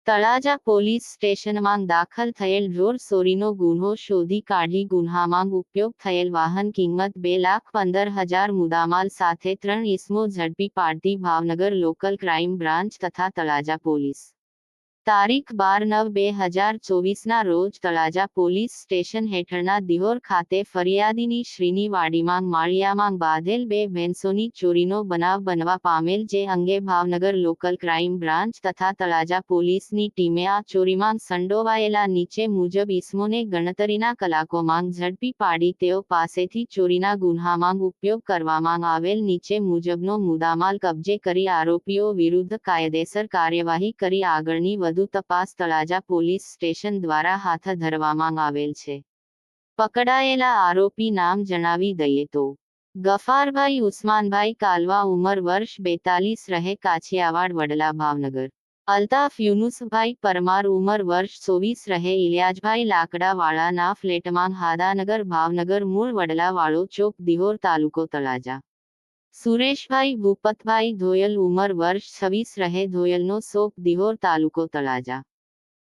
Talaja police સ્ટેશનમાં દાખલ થયેલ ચોરીનો ગુન્હો શોધી કાઢી ગુન્હામાં ઉપયોગ થયેલ વાહન કિંમત 2,15,000 મુદ્દામાલ સાથે 3 ઇસમો ઝડપી પાડતી ભાવનગર લોકલ ક્રાઇમ બ્રાન્ચ તથા તળાજા પોલીસ તારીખ 12/9/2024ના રોજ તળાજા પોલીસ સ્ટેશન હેઠળના દિહોર ખાતે ફરિયાદીની શ્રીની વાડીમાં માળિયામાં બાંધેલ 2 ભેંસોની ચોરીનો બનાવ બનવા પામેલ, જે અંગે ભાવનગર લોકલ ક્રાઇમ બ્રાન્ચ તથા તળાજા પોલીસની ટીમે આ ચોરીમાં સંડોવાયેલા નીચે મુજબ ઇસમોને ગણતરીના કલાકોમાં ઝડપી પાડી તેઓ પાસેથી ચોરીના ગુન્હામાં ઉપયોગ કરવામાં આવેલ નીચે મુજબનો મુદ્દામાલ કબજે કરી આરોપીઓ વિરુદ્ધ કાયદેસર કાર્યવાહી કરી આગળની વધુ તપાસ તળાજા પોલીસ સ્ટેશન દ્વારા હાથ ધરવામાં આવેલ છે. પકડાયેલા આરોપી નામ જણાવી દઈએ તો ગફારભાઈ ઉસ્માનભાઈ કાલવા, ઉંમર વર્ષ 42, રહે કાછિયાવાડ વડલા ભાવનગર. અલ્તાફ યુનુસભાઈ પરમાર, ઉંમર વર્ષ 24, રહે ઇલિયાજભાઈ લાકડાવાળાના ફ્લેટમાં હાદાનગર ભાવનગર, મૂળ વડલાવાળો ચોક દિહોર તાલુકો તળાજા. સુરેશભાઈ ભૂપતભાઈ ધોયલ, ઉંમર વર્ષ 26, રહે ધોયલનો શોક દિહોર તાલુકો તળાજા.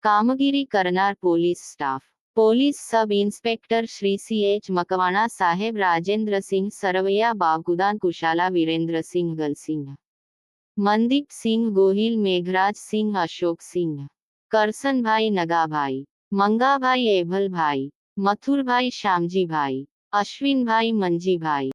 કામગીરી કરનાર police staff: police sub inspector Shri CH Makwana સાહેબ, રાજેન્દ્રસિંહ સરવૈયા, બાવકુદાન કુશાલા, વિરેન્દ્રસિંહ ગલસિંહ, મનદીપસિંહ ગોહિલ, મેઘરાજસિંહ, અશોકસિંહ, કરસનભાઈ નગાભાઈ, મંગાભાઈ એભલભાઈ, મથુરભાઈ શ્યામજીભાઈ, અશ્વિનભાઈ મંજીભાઈ.